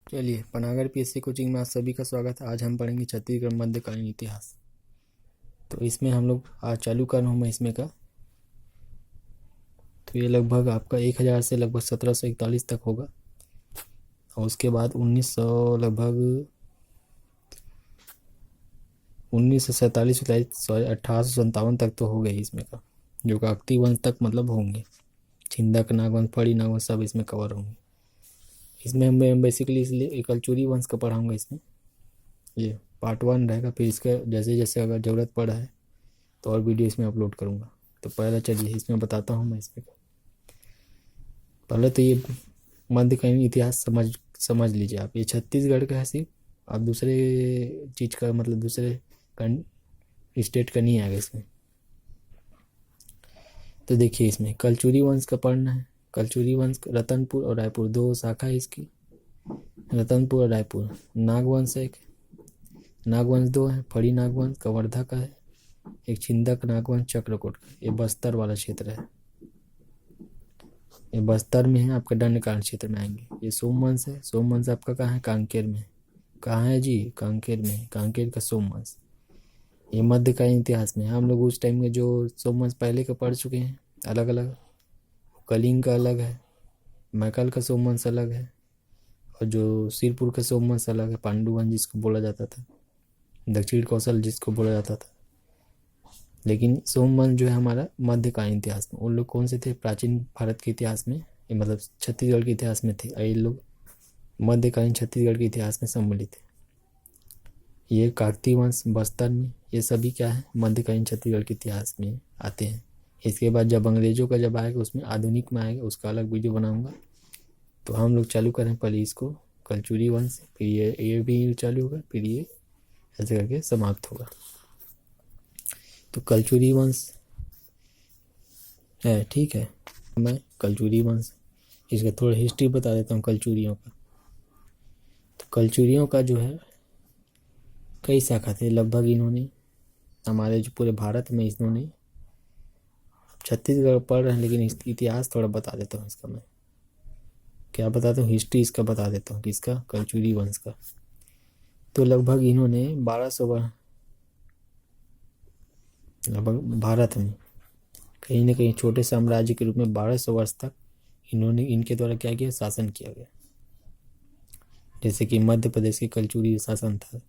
चलिए, Panagar PSC coaching में आप सभी का स्वागत है। आज हम पढ़ेंगे छत्तीसगढ़ मध्यकालीन इतिहास। तो इसमें हम लोग आज चालू कर रहा हूँ मैं इसमें का। तो ये लगभग आपका 1000 से लगभग 1741 तक होगा, और उसके बाद 1900 लगभग 1947 सॉरी 1857 तक तो हो गई इसमें का, जो काकतीय वंश तक मतलब होंगे। छिंदक नागवंश, फड़ी नागवंश सब इसमें कवर होंगे। इसमें मैं बेसिकली इसलिए कलचुरी वंश का पढ़ाऊँगा। इसमें ये पार्ट 1 रहेगा, फिर इसका जैसे जैसे अगर ज़रूरत पड़ा है तो और वीडियो इसमें अपलोड करूँगा। तो पहले चलिए इसमें बताता हूँ मैं इसमें। पहले तो ये मध्यकालीन इतिहास समझ लीजिए आप। ये छत्तीसगढ़ का है सिर्फ, आप दूसरे चीज़ का मतलब दूसरे स्टेट का नहीं आएगा इसमें। तो देखिए इसमें कलचुरी वंश का पढ़ना है। कलचुरी वंश रतनपुर और रायपुर दो शाखा है इसकी, रतनपुर और रायपुर। नागवंश एक, नागवंश दो है, फड़ी नागवंश कवर्धा का है, एक छिंदक नागवंश चक्रकोट का। ये बस्तर वाला क्षेत्र है, ये बस्तर में है, आपका दंडकारण क्षेत्र में आएंगे। ये सोमवंश है, सोमवंश आपका कहाँ है? कांकेर में। कहाँ है जी? कांकेर में, कांकेर का सोमवंश। ये मध्यकालीन इतिहास में हम लोग उस टाइम में जो सोमवंश पहले का पढ़ चुके हैं अलग अलग। कलिंग का अलग है, मैकल का सोमवंश अलग है, और जो सिरपुर का सोमवंश अलग है, पांडुवंश जिसको बोला जाता था, दक्षिण कौशल जिसको बोला जाता था। लेकिन सोमवंश जो है हमारा मध्यकालीन इतिहास में। उन लोग कौन से थे? प्राचीन भारत के इतिहास में, ये मतलब छत्तीसगढ़ के इतिहास में थे, और ये लोग मध्यकालीन छत्तीसगढ़ के इतिहास में सम्मिलित थे। ये काकतीय वंश बस्तर में, ये सभी क्या है? मध्यकालीन छत्तीसगढ़ के इतिहास में आते हैं। इसके बाद जब अंग्रेजों का जब आएगा उसमें आधुनिक में आएगा, उसका अलग वीडियो बनाऊंगा। तो हम लोग चालू करें पहले इसको कलचुरी वंश, फिर ये भी चालू होगा, फिर ये ऐसे करके समाप्त होगा। तो कलचुरी वंश है, ठीक है। मैं कलचुरी वंश, इसका थोड़ा हिस्ट्री बता देता हूँ कलचुरियों का। तो कलचुरियों का जो है कई शाखा थे लगभग। इन्होंने हमारे जो पूरे भारत में इन्होंने, छत्तीसगढ़ पढ़ रहे हैं लेकिन इतिहास थोड़ा बता देता हूँ इसका। मैं क्या बताता हूँ, हिस्ट्री इसका बता देता हूँ, किसका? कलचुरी वंश का। तो लगभग इन्होंने 1200 लगभग भारत में कहीं ना कहीं छोटे साम्राज्य के रूप में 1200 वर्ष तक इन्होंने, इनके द्वारा क्या किया? शासन किया गया। जैसे कि मध्य प्रदेश के कलचुरी शासन था,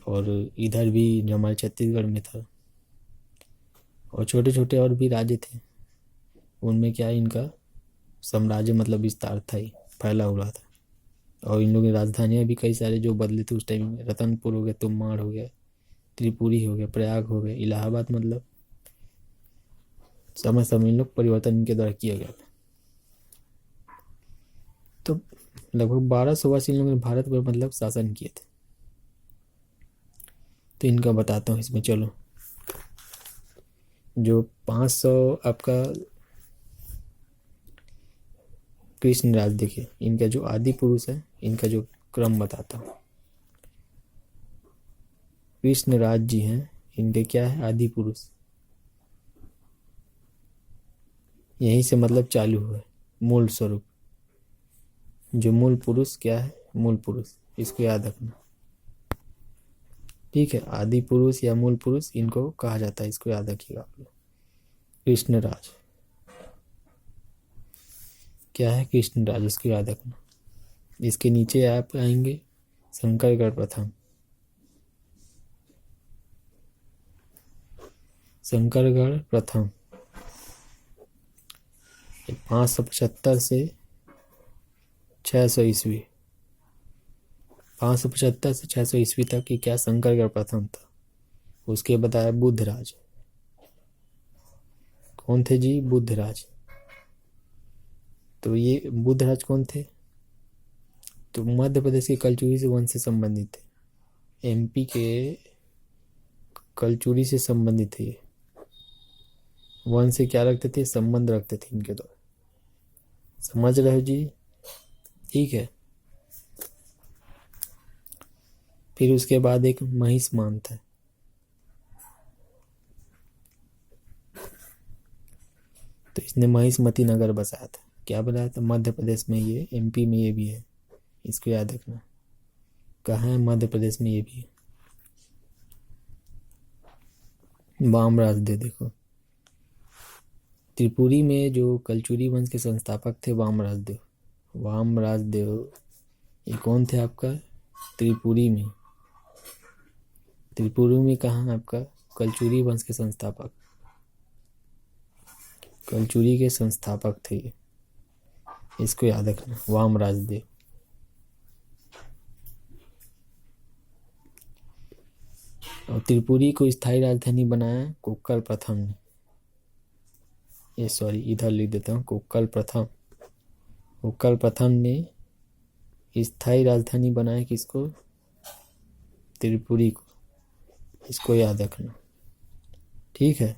और इधर भी जो हमारे छत्तीसगढ़ में था, और छोटे छोटे और भी राज्य थे, उनमें क्या इनका साम्राज्य मतलब विस्तार था ही, फैला हुआ था। और इन लोगों की राजधानियाँ भी कई सारे जो बदले थे उस टाइम में। रतनपुर हो गया, तुम्माड़ हो गया, त्रिपुरी हो गया, प्रयाग हो गया, इलाहाबाद, मतलब समय समय इन लोग परिवर्तन इनके द्वारा किया गया था। तो लगभग 1200 वर्ष इन लोगों ने भारत पर मतलब शासन किए थे। तो इनका बताता हूँ इसमें। चलो, जो 500 आपका कृष्णराज, देखिए इनका जो आदि पुरुष है, इनका जो क्रम बताता हूँ। कृष्णराज जी हैं, इनके क्या है? आदि पुरुष। यहीं से मतलब चालू हुआ है मूल स्वरूप। जो मूल पुरुष क्या है? मूल पुरुष, इसको याद रखना, ठीक है। आदि पुरुष या मूल पुरुष इनको कहा जाता है, इसको याद रखिएगा आप लोग। कृष्णराज क्या है? कृष्णराज, इसको याद रखना। इसके नीचे आप आएंगे शंकरगढ़ प्रथम। शंकरगढ़ प्रथम 575 से 600 ईस्वी, 575 से 600 ईस्वी तक की क्या? शंकरगढ़ प्रथम था। उसके बताया बुद्धराज। कौन थे जी? बुद्धराज। तो ये बुद्धराज कौन थे? तो मध्य प्रदेश के कलचुरी से वंश से संबंधित थे, एमपी के कलचुरी से संबंधित थे। ये वंश से क्या रखते थे? संबंध रखते थे इनके द्वारा। समझ रहे हो जी? ठीक है। फिर उसके बाद एक महिष्मान था। तो इसने महिष्मती नगर बसाया था। क्या बनाया था? मध्य प्रदेश में, ये एमपी में ये भी है। इसको याद रखना। कहाँ है? मध्य प्रदेश में ये भी है। वाम राजदेव देखो, त्रिपुरी में जो कलचुरी वंश के संस्थापक थे वाम राजदेव। वाम राजदेव ये कौन थे आपका? त्रिपुरी में। त्रिपुरी में कहाँ है आपका? कलचुरी वंश के संस्थापक, कलचुरी के संस्थापक थे ये, इसको याद रखना, वाम राजदेव। और त्रिपुरी को स्थायी राजधानी बनाया कोक्कल प्रथम ने। ये सॉरी, इधर लिख देता हूँ, कोक्कल प्रथम। कोक्कल प्रथम ने स्थायी राजधानी बनाया किसको? त्रिपुरी को। इसको याद रखना, ठीक है।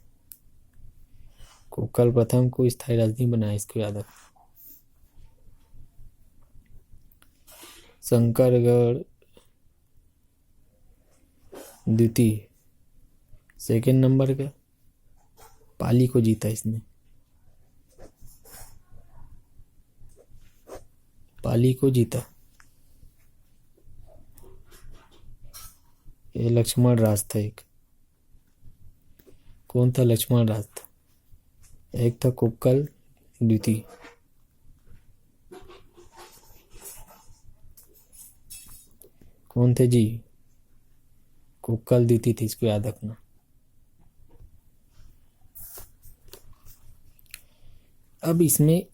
कोक्कल प्रथम को स्थायी राजधानी बनाया, इसको याद रखना। शंकरगढ़ द्वितीय, सेकेंड नंबर का, पाली को जीता इसने। पाली को जीता। ये लक्ष्मण राज था एक। कौन था? लक्ष्मण राज था। एक था कोक्कल द्वितीय। कौन थे जी? कोक्कल द्वितीय थी, इसको याद रखना। अब इसमें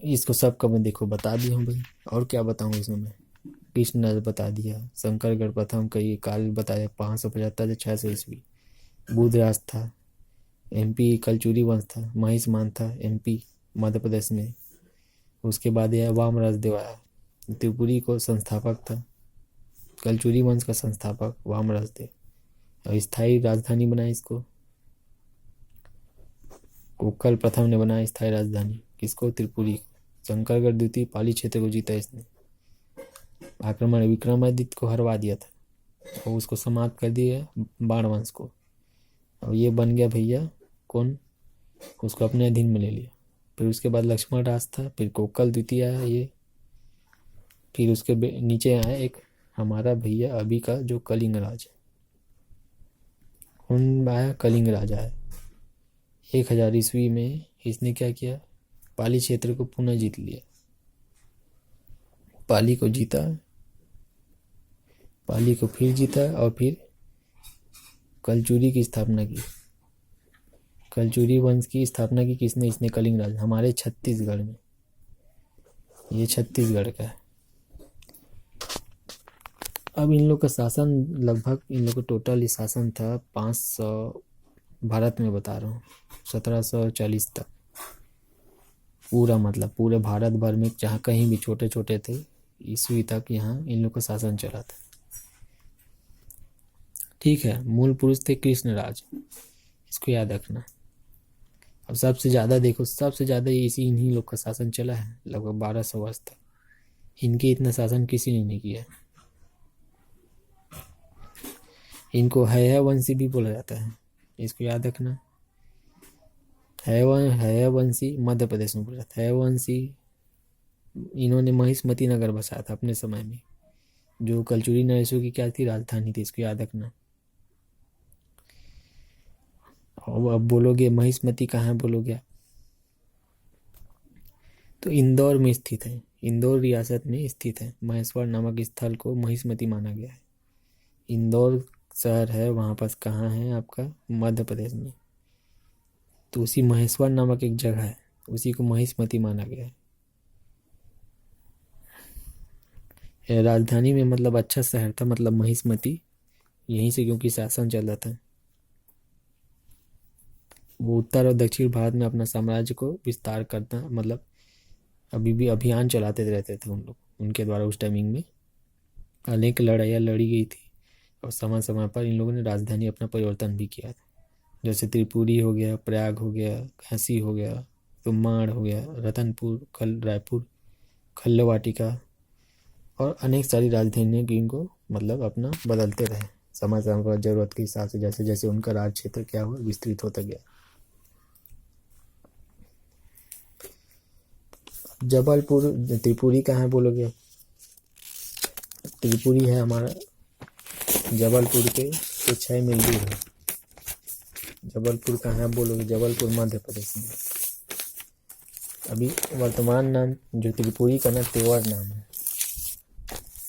इसको सबका मैं देखो बता दिया हूँ भाई, और क्या बताऊँ इसमें मैं? कृष्ण राज बता दिया, शंकरगढ़ प्रथम का ये काल बताया 575 से 600 ईस्वी। बुधराज था, एमपी कलचुरी वंश था, महिषमान था एमपी मध्य प्रदेश में। उसके बाद यह वाम राजदेव आया, त्रिपुरी को संस्थापक था, कलचुरी वंश का संस्थापक वाम राजदेव। और स्थायी राजधानी बनाई इसको कोक्कल प्रथम ने बनाया स्थायी राजधानी, किसको? त्रिपुरी को। शंकरगढ़ द्वितीय, पाली क्षेत्र को जीता इसने। आक्रमण विक्रमादित्य को हरवा दिया था और उसको समाप्त कर दिया बाण वंश को। और ये बन गया भैया कौन? उसको अपने अधीन में ले लिया। फिर उसके बाद लक्ष्मण राज था, फिर कोक्कल द्वितीय आया ये, फिर उसके नीचे आया एक हमारा भैया अभी का जो कलिंग राज है। कौन आया? कलिंग राज आया। 1000 ईस्वी में इसने क्या किया? पाली क्षेत्र को पुनः जीत लिया। पाली को जीता, पाली को फिर जीता और फिर कलचुरी की स्थापना की। कलचुरी वंश की स्थापना की किसने? इसने, कलिंग राज, हमारे छत्तीसगढ़ में। ये छत्तीसगढ़ का है। अब इन लोग का शासन लगभग, इन लोग का टोटल शासन था 500, भारत में बता रहा हूँ, 1740 तक पूरा, मतलब पूरे भारत भर में जहाँ कहीं भी छोटे छोटे थे ईस्वी तक यहाँ इन लोग का शासन चला था, ठीक है। मूल पुरुष थे कृष्ण राज, इसको याद रखना। अब सबसे ज़्यादा देखो, सबसे ज़्यादा इन्हीं लोग का शासन चला है लगभग 1200 वर्ष तक। इनके इतना शासन किसी ने नहीं किया। इनको हयवंशी भी बोला जाता है, इसको याद रखना। हयवंशी मध्य प्रदेश में बोला जाता है। हयवंशी इन्होंने महिष्मती नगर बसाया था अपने समय में, जो कलचुरी नरेशों की क्या थी? राजधानी थी, इसको याद रखना। अब बोलोगे महिष्मती कहाँ है बोलोगे? तो इंदौर में स्थित है, इंदौर रियासत में स्थित है। महेश्वर नामक स्थल को महिष्मती माना गया है। इंदौर शहर है, वहाँ पास कहाँ है आपका? मध्य प्रदेश में। तो उसी महेश्वर नामक एक जगह है, उसी को महिष्मती माना गया है। राजधानी में मतलब अच्छा शहर था, मतलब महिष्मती, यहीं से क्योंकि शासन चल रहा था। वो उत्तर और दक्षिण भारत में अपना साम्राज्य को विस्तार करता, मतलब अभी भी अभियान चलाते रहते थे उन लोग, उनके द्वारा उस टाइमिंग में अनेक लड़ाइयाँ लड़ी गई थी और समय समय पर इन लोगों ने राजधानी अपना परिवर्तन भी किया था। जैसे त्रिपुरी हो गया, प्रयाग हो गया, काशी हो गया, तुमाड़ हो गया, रतनपुर, रायपुर, खल्लवाटिका और अनेक सारी राजधानियों की इनको मतलब अपना बदलते रहे समय समय पर, जरूरत के हिसाब से, जैसे जैसे उनका राज क्षेत्र क्या हुआ विस्तृत होता गया। जबलपुर त्रिपुरी कहाँ है बोलोगे? त्रिपुरी है हमारा जबलपुर के कुछ 6 मील दूर है। जबलपुर कहाँ है बोलोगे? जबलपुर मध्य प्रदेश में। अभी वर्तमान नाम जो त्रिपुरी का ना तेवर नाम है।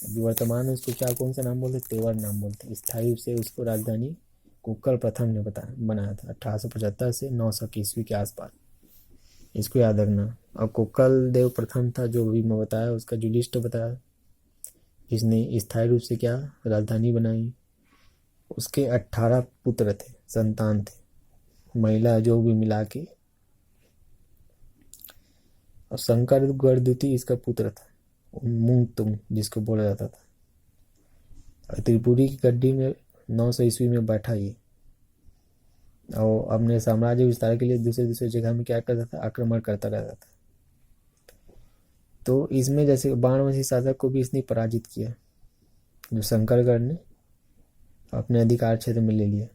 अभी वर्तमान में उसको क्या कौन सा नाम बोलते? तेवर नाम बोलते हैं। स्थायी रूप से उसको राजधानी कुक्कल प्रथम ने बनाया था 1875 से 900 ईस्वी के आसपास। इसको याद रखना। और कुक्कल देव प्रथम था जो भी मैं बताया, उसका जो लिस्ट बताया, जिसने स्थायी रूप से क्या राजधानी बनाई। उसके 18 पुत्र थे, संतान थे, महिला जो भी मिला के। और शंकर गढ़द्वितीय इसका पुत्र था, मूंगतुंग जिसको बोला जाता था। और त्रिपुरी की गद्दी में 900 ईस्वी में बैठा ये, और अपने साम्राज्य विस्तार के लिए दूसरे जगह में क्या करता था? आक्रमण करता रहता था। तो इसमें जैसे बाणवंशी शासक को भी इसने पराजित किया, जो शंकरगढ़ ने अपने अधिकार क्षेत्र में ले लिया।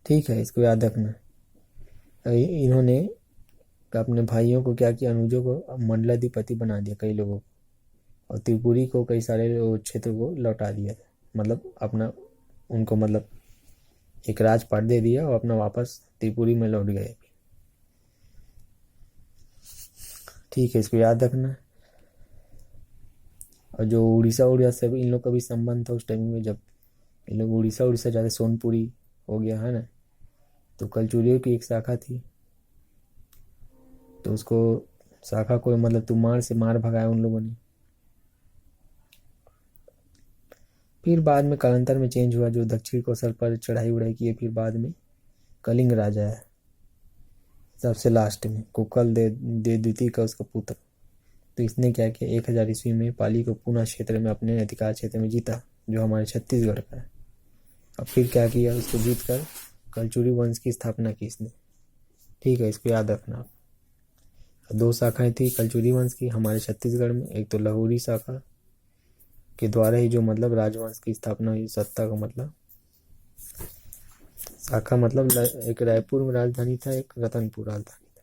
ठीक है, इसको याद रखना। इन्होंने अपने भाइयों को क्या किया? अनुजों को मंडलाधिपति बना दिया कई लोगों को, और त्रिपुरी को कई सारे क्षेत्र को लौटा दिया, मतलब अपना उनको मतलब एक राजपाट दे दिया और अपना वापस त्रिपुरी में लौट गए। ठीक है, इसको याद रखना। और जो उड़ीसा से इन लोग का भी संबंध था उस टाइम में, जब इन लोग उड़ीसा जाते, सोनपुरी हो गया है ना, तो कलचुरियों की एक शाखा थी, तो उसको शाखा को मतलब तुमार से मार भगाया उन लोगों ने। फिर बाद में कालांतर में चेंज हुआ, जो दक्षिण कोसल पर चढ़ाई उड़ाई किए। फिर बाद में कलिंग राजा है सबसे लास्ट में, कुक्कल दे द्वितीय का उसका पुत्र। तो इसने क्या किया? 1000 ईस्वी में पाली को पुनः क्षेत्र में अपने अधिकार क्षेत्र में जीता, जो हमारे छत्तीसगढ़ का है। अब फिर क्या किया? उसको जीत कर कलचुरी वंश की स्थापना की इसने। ठीक है, इसको याद रखना। 2 शाखाएं थी कलचुरी वंश की हमारे छत्तीसगढ़ में। एक तो लाहौरी शाखा के द्वारा ही जो मतलब राजवंश की स्थापना हुई, सत्ता का मतलब शाखा, मतलब एक रायपुर में राजधानी था, एक रतनपुर राजधानी था।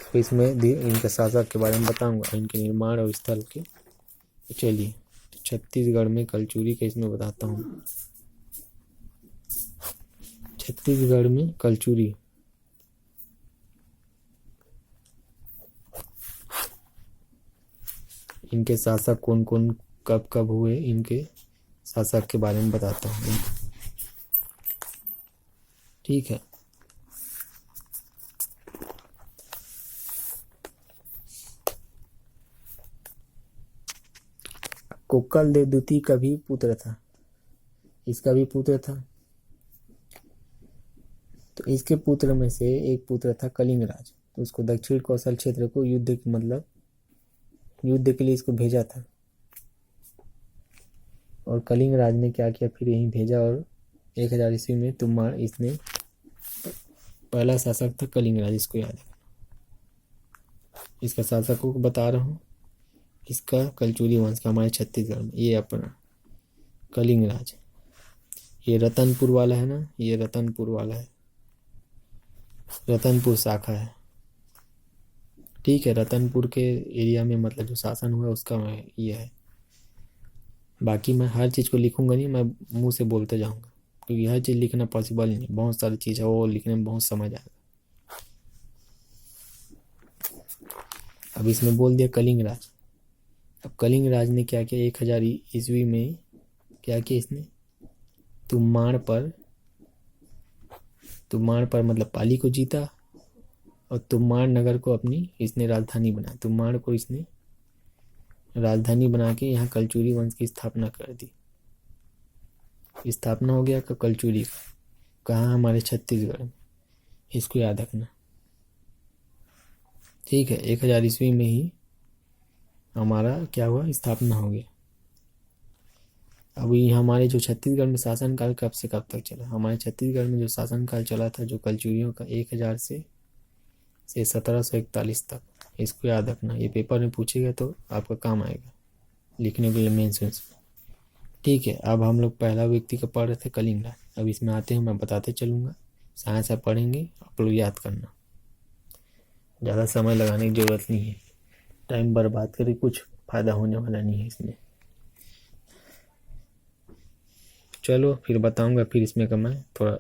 तो इसमें इनके शासक के बारे में बताऊंगा, इनके निर्माण और स्थल के। चलिए, छत्तीसगढ़ में कलचुरी के इसमें बताता हूँ। छत्तीसगढ़ में कलचुरी इनके शासक कौन कौन कब कब हुए, इनके शासक के बारे में बताता हूँ। ठीक है, कुक्कल देव द्वितीय का भी पुत्र था, इसका भी पुत्र था। तो इसके पुत्र में से एक पुत्र था कलिंग राज, तो उसको दक्षिण कौशल क्षेत्र को युद्ध के लिए इसको भेजा था। और कलिंग राज ने क्या किया? फिर यहीं भेजा, और 1000 ईस्वी में तुमार इसने पहला शासक था कलिंग राज। इसको याद है, इसका शासक को बता रहा हूँ, इसका कलचुरी वंश का हमारे छत्तीसगढ़ में। ये अपना कलिंग राज, ये रतनपुर वाला है ना, ये रतनपुर वाला है, रतनपुर शाखा है। ठीक है, रतनपुर के एरिया में मतलब जो शासन हुआ उसका ये है। बाकी मैं हर चीज़ को लिखूंगा नहीं, मैं मुंह से बोलते जाऊंगा, क्योंकि हर चीज़ लिखना पॉसिबल नहीं, बहुत सारी चीज़ है, वो लिखने में बहुत समय आएगा। अब इसमें बोल दिया कलिंग राज। अब कलिंग राज ने क्या किया? 1000 ईस्वी में क्या किया इसने? तुमार पर मतलब पाली को जीता, और तुमार नगर को अपनी इसने राजधानी बनाया। तुमार को इसने राजधानी बना के यहाँ कलचुरी वंश की स्थापना कर दी। स्थापना हो गया कलचुरी का, कहाँ? हमारे छत्तीसगढ़ में। इसको याद रखना। ठीक है, 1000 ईस्वी में ही हमारा क्या हुआ? स्थापना हो गया। अभी हमारे जो छत्तीसगढ़ में शासनकाल कब से कब तक चला? हमारे छत्तीसगढ़ में जो शासनकाल चला था जो कलचुरियों का, 1000 से 1741 तक। इसको याद रखना, ये पेपर में पूछेगा तो आपका काम आएगा लिखने के लिए मेंस में। ठीक है, अब हम लोग पहला व्यक्ति का पढ़ रहे थे कलिंग राज। अब इसमें आते हैं, मैं बताते चलूँगा, साइंस आप पढ़ेंगे, आप लोग याद करना। ज़्यादा समय लगाने की ज़रूरत नहीं है, टाइम बर्बाद करके कुछ फ़ायदा होने वाला नहीं है इसमें। चलो फिर बताऊंगा, फिर इसमें का मैं थोड़ा